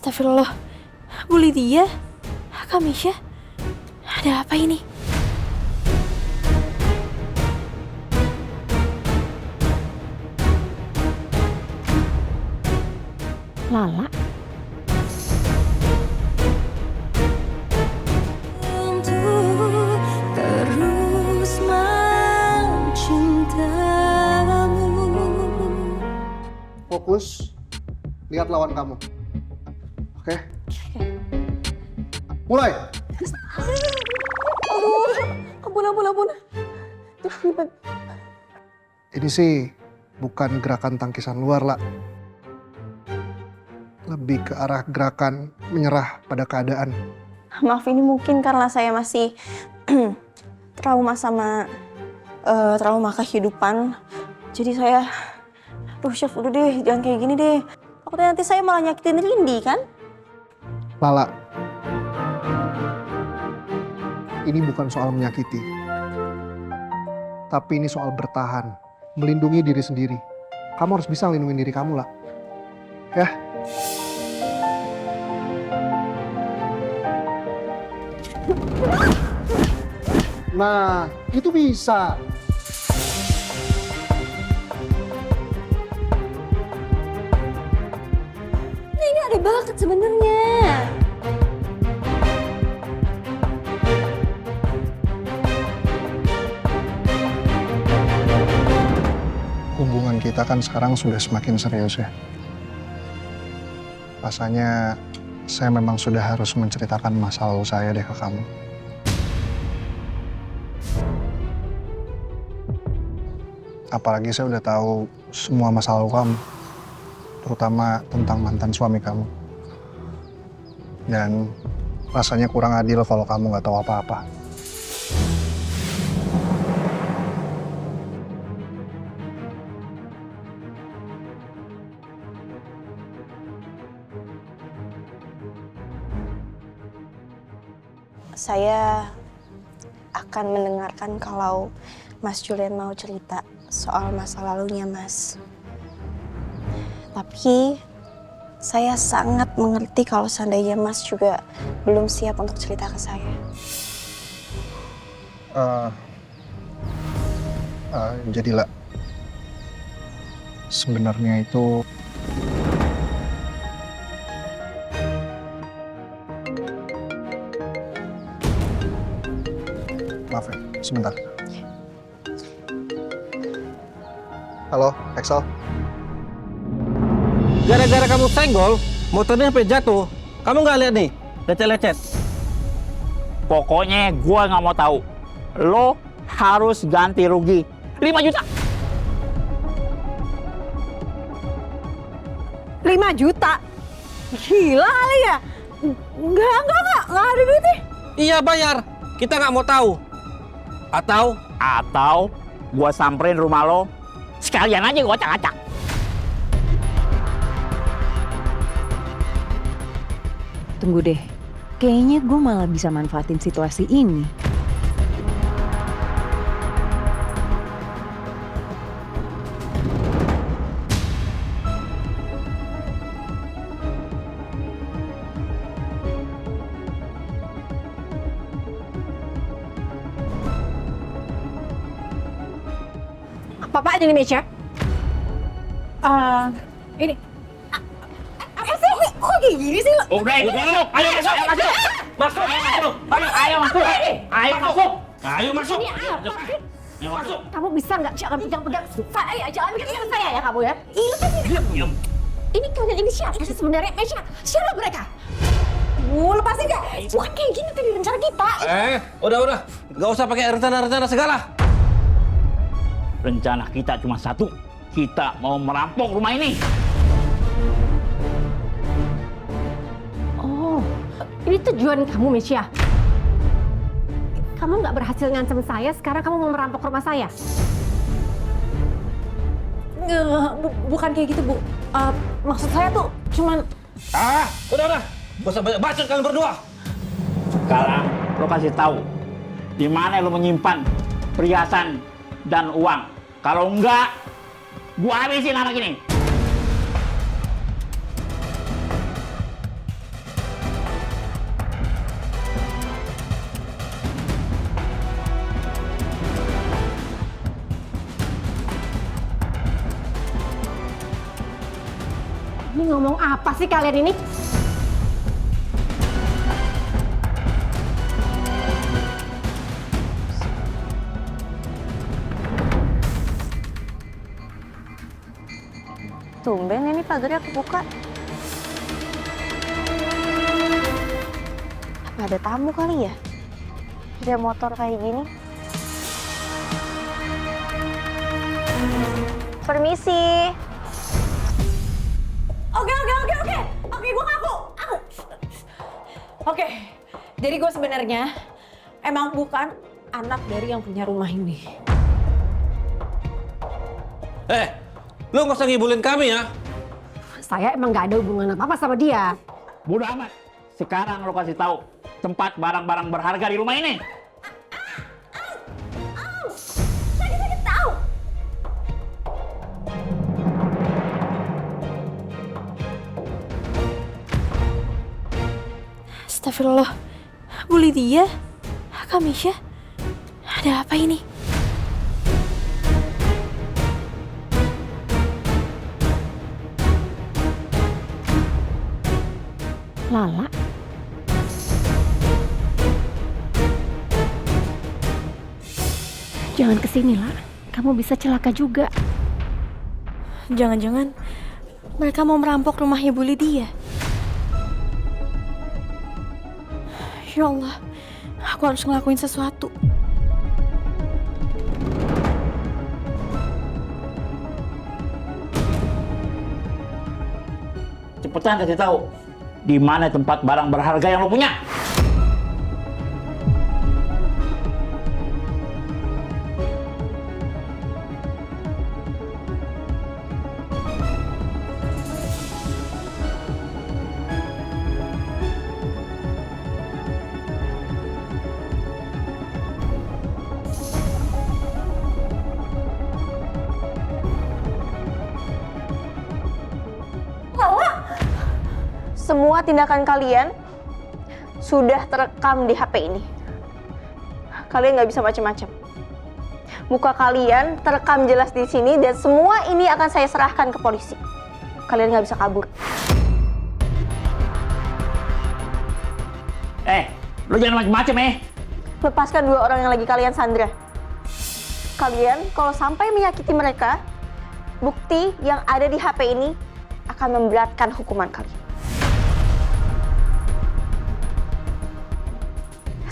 Astagfirullah. Bu Lydia? Kak Misha? Ada apa ini? Lala? Fokus, lihat lawan kamu. Oke? Mulai! Ampun. Ini sih bukan gerakan tangkisan luar, lah. Lebih ke arah gerakan menyerah pada keadaan. Maaf, ini mungkin karena saya masih trauma sama trauma kehidupan. Jadi saya, Chef, udah deh, jangan kayak gini deh. Takutnya nanti saya malah nyakitin Rindy, kan? Lala, ini bukan soal menyakiti. Tapi ini soal bertahan, melindungi diri sendiri. Kamu harus bisa melindungi diri kamu, lah. Ya? Nah, itu bisa. Nah, ini ada bakat sebenarnya. Hubungan kita kan sekarang sudah semakin serius, ya. Rasanya saya memang sudah harus menceritakan masa lalu saya deh ke kamu. Apalagi saya udah tahu semua masa lalu kamu, terutama tentang mantan suami kamu. Dan rasanya kurang adil kalau kamu nggak tahu apa-apa. Saya akan mendengarkan kalau Mas Julian mau cerita soal masa lalunya, Mas. Tapi saya sangat mengerti kalau seandainya Mas juga belum siap untuk cerita ke saya. Jadilah, sebenarnya itu maaf ya, sebentar. Halo, Excel. Gara-gara kamu senggol, motornya sampai jatuh. Kamu nggak lihat nih, lecet-lecet. Pokoknya gua nggak mau tahu. Lo harus ganti rugi 5 juta. 5 juta? Gila kali ya? Enggak ada duitnya. Iya bayar, kita nggak mau tahu. Atau gua samperin rumah lo, sekalian aja gua acak-acak. Tunggu deh, kayaknya gue malah bisa manfaatin situasi ini. Apa ini Mesya? Ini apa sih? Kok kayak gini sih? Udah, ayo masuk. Ayo masuk. Ini apa sih? Ayo masuk. Kamu bisa nggak jangan pegang-pegang saya, jangan pegang saya ya kamu ya? Diam. Ini kalian ini siapa sih sebenarnya? Mesya, siapa mereka? Lepasin nggak? Bukan kayak gini tadi rencana kita. Udah, nggak usah pakai rencana-rencana segala. Rencana kita cuma satu. Kita mau merampok rumah ini. Oh, ini tujuan kamu, Mesya. Kamu nggak berhasil ngancam saya, sekarang kamu mau merampok rumah saya? Bukan kayak gitu, Bu. Maksud saya tuh cuman... Udah. Gak usah banyak bacot kalian berdua. Sekarang lo kasih tahu di mana lo menyimpan perhiasan dan uang. Kalau enggak, gua habisin anak ini. Ini ngomong apa sih kalian ini? Tumben ini pagarnya kebuka. Apa ada tamu kali ya? Ada motor kayak gini. Permisi. Oke, gue ngaku. Oke, jadi gue sebenarnya emang bukan anak dari yang punya rumah ini. Lu nggak usah ngibulin kami ya. Saya emang nggak ada hubungan apa-apa sama dia. Bodoh amat. Sekarang lo kasih tahu tempat barang-barang berharga di rumah ini. Sakit tahu. Astagfirullah. Bu Lydia? Kak Misha? Ada apa ini? Lala. Jangan kesini, La. Kamu bisa celaka juga. Jangan-jangan mereka mau merampok rumahnya Bu Lydia. Ya Allah, aku harus ngelakuin sesuatu. Cepetan kasih tahu di mana tempat barang berharga yang lo punya. Semua tindakan kalian sudah terekam di HP ini. Kalian nggak bisa macam-macam. Muka kalian terekam jelas di sini dan semua ini akan saya serahkan ke polisi. Kalian nggak bisa kabur. Lo jangan macem-macem Lepaskan 2 orang yang lagi kalian sandra. Kalian kalau sampai menyakiti mereka, bukti yang ada di HP ini akan memberatkan hukuman kalian.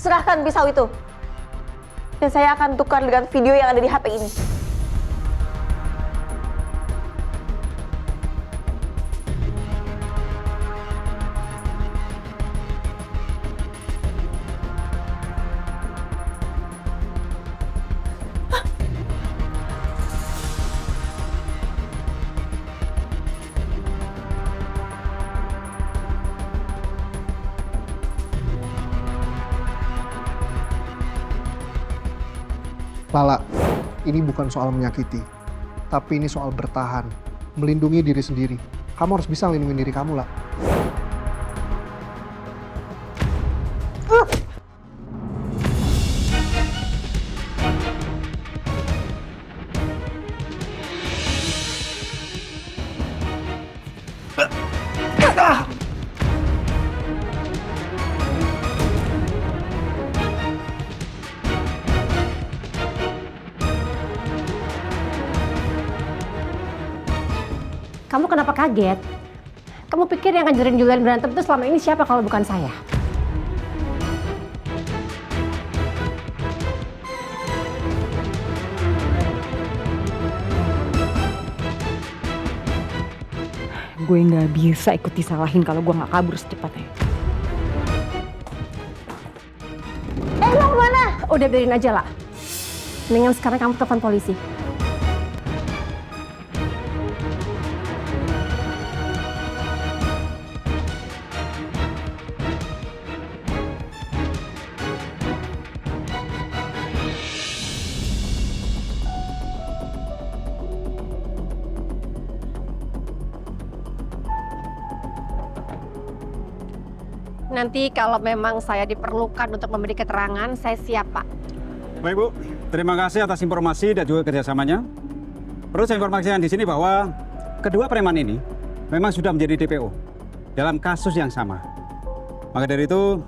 Serahkan pisau itu. Dan saya akan tukar dengan video yang ada di HP ini. Lala, ini bukan soal menyakiti, tapi ini soal bertahan, melindungi diri sendiri. Kamu harus bisa melindungi diri kamu, lah. Kamu kenapa kaget? Kamu pikir yang ngajarin Julian berantem itu selama ini siapa kalau bukan saya? Gue nggak bisa ikut disalahin kalau gue nggak kabur secepatnya. Mau kemana? Udah biarin aja, lah. Mendingan sekarang kamu telepon polisi. Nanti kalau memang saya diperlukan untuk memberi keterangan, saya siap, Pak. Baik, Bu. Terima kasih atas informasi dan juga kerjasamanya. Perlu saya informasikan di sini bahwa kedua preman ini memang sudah menjadi DPO dalam kasus yang sama. Maka dari itu,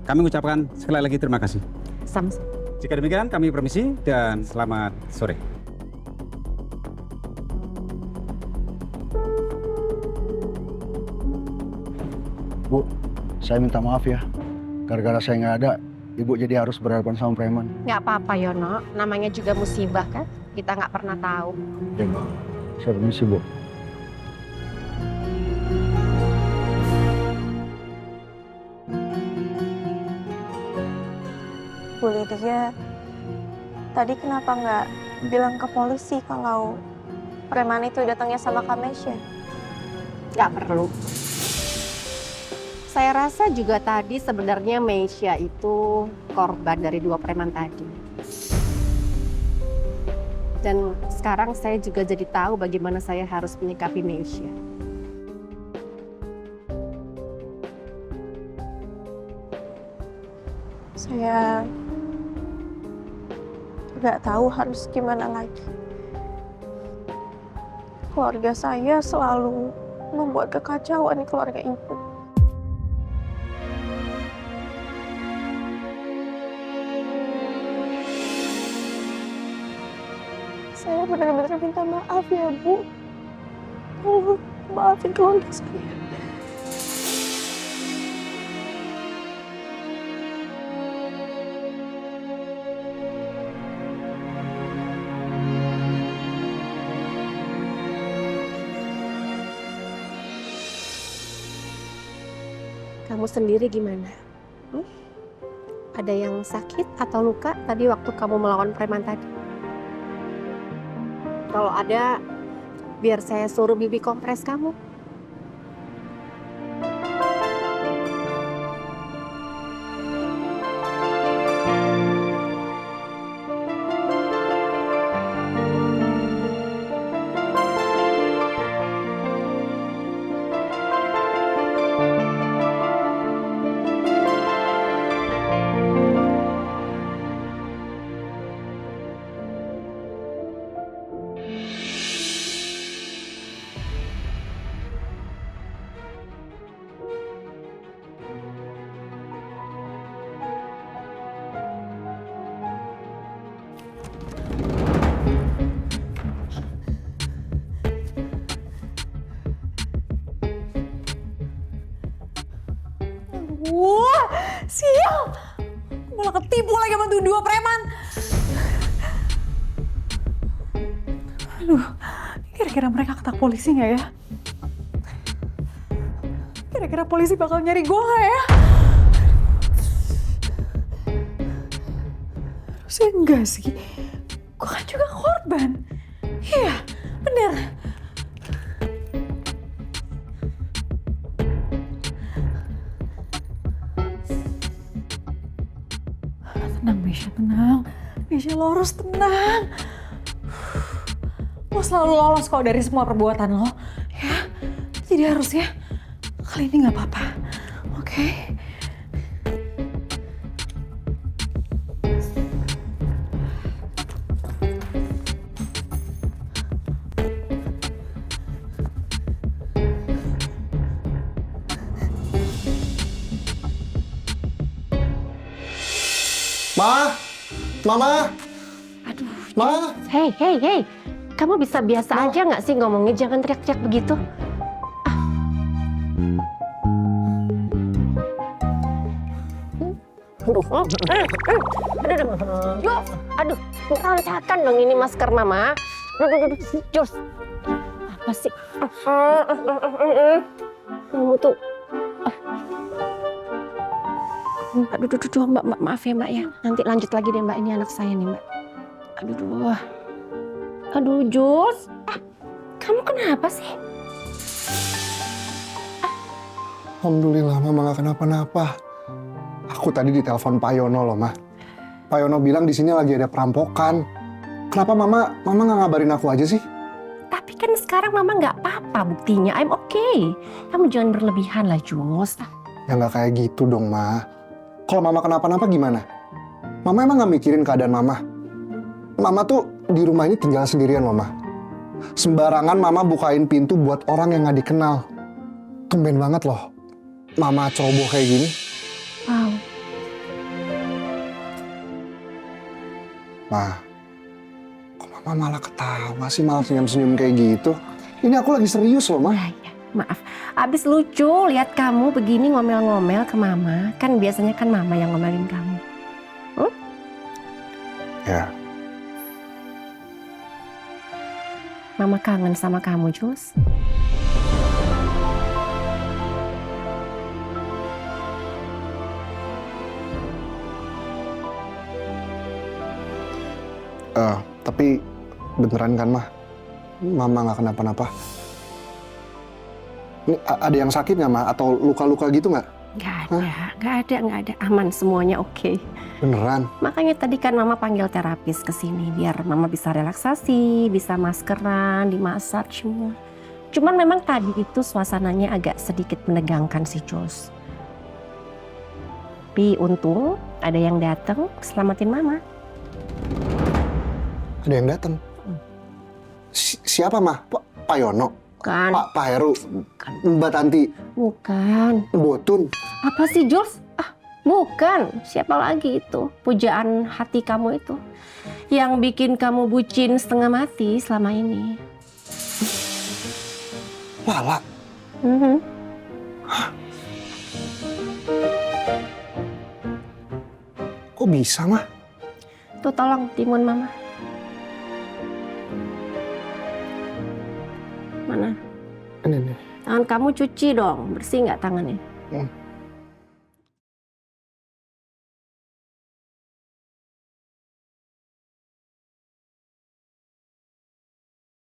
kami ucapkan sekali lagi terima kasih. Sama-sama. Jika demikian, kami permisi dan selamat sore. Bu, saya minta maaf ya. Gara-gara saya nggak ada, Ibu jadi harus berhadapan sama preman. Nggak apa-apa Yono, namanya juga musibah kan. Kita nggak pernah tahu. Ya, Bu. Saya permisi, Bu. Bu Lydia, tadi kenapa nggak bilang ke polisi kalau preman itu datangnya sama Kak Mesya? Nggak perlu. Saya rasa juga tadi sebenarnya Meisha itu korban dari 2 preman tadi. Dan sekarang saya juga jadi tahu bagaimana saya harus menyikapi Meisha. Saya nggak tahu harus gimana lagi. Keluarga saya selalu membuat kekacauan di keluarga ibu. Saya benar-benar minta maaf ya, Bu. Tolong maafin keluarga saya. Kamu sendiri gimana? Ada yang sakit atau luka tadi waktu kamu melawan preman tadi? Kalau ada, biar saya suruh bibi kompres kamu. Wah, sial! Malah ketipu lagi sama tuh 2 preman. Aduh, kira-kira mereka ketangkap polisi nggak ya? Kira-kira polisi bakal nyari gue nggak ya? Harusnya enggak sih. Gue kan juga korban. Iya, bener. Tenang, Meisha, tenang. Meisha, lo harus tenang. Lo selalu lolos kok dari semua perbuatan lo, ya. Jadi harusnya kali ini nggak apa-apa, oke? Ma! Mama! Aduh, Ma! hey. Kamu bisa biasa aja nggak sih ngomongnya? Jangan teriak-teriak begitu. Aduh, berantakan dong ini masker Mama. Jos, apa sih? Kamu tuh, aduh, Mbak, maaf ya Mbak ya. Nanti lanjut lagi deh Mbak, ini anak saya nih Mbak. Aduh, Jos. Kamu kenapa sih? Alhamdulillah, Mama gak kenapa-napa. Aku tadi ditelepon Pak Yono loh, Ma. Pak Yono bilang di sini lagi ada perampokan. Kenapa Mama nggak ngabarin aku aja sih? Tapi kan sekarang Mama nggak apa-apa buktinya. I'm okay. Kamu jangan berlebihan lah, Jos. Ya nggak kayak gitu dong, Ma. Kalau Mama kenapa-napa gimana? Mama emang nggak mikirin keadaan Mama? Mama tuh di rumah ini tinggal sendirian loh, Ma. Sembarangan mama bukain pintu buat orang yang nggak dikenal. Tumben banget loh, mama ceroboh kayak gini. Wow. Ma, kok mama malah ketawa sih, malah senyum-senyum kayak gitu? Ini aku lagi serius loh, Ma. Ya, maaf. Abis lucu lihat kamu begini ngomel-ngomel ke mama. Kan biasanya kan mama yang ngomelin kamu. Ya, Mama kangen sama kamu, Jus. tapi beneran kan, Ma? Mama nggak kenapa-napa? Ini ada yang sakit nggak, Ma? Atau luka-luka gitu nggak? Nggak ada. Aman, semuanya oke. Beneran? Makanya tadi kan mama panggil terapis ke sini biar mama bisa relaksasi, bisa maskeran, dimasaj semua. Cuman memang tadi itu suasananya agak sedikit menegangkan sih, Jos. Tapi untung ada yang datang selamatin mama. Ada yang datang? Siapa, Ma? Pak Yono? Bukan. Pak Heru? Mbak Tanti? Bukan. Botun? Apa sih, Jules? Bukan. Siapa lagi itu? Pujaan hati kamu itu. Yang bikin kamu bucin setengah mati selama ini. Lala? Kok bisa, Ma? Tuh tolong timun mama. Mana? Ini. Tangan kamu cuci dong. Bersih nggak tangannya?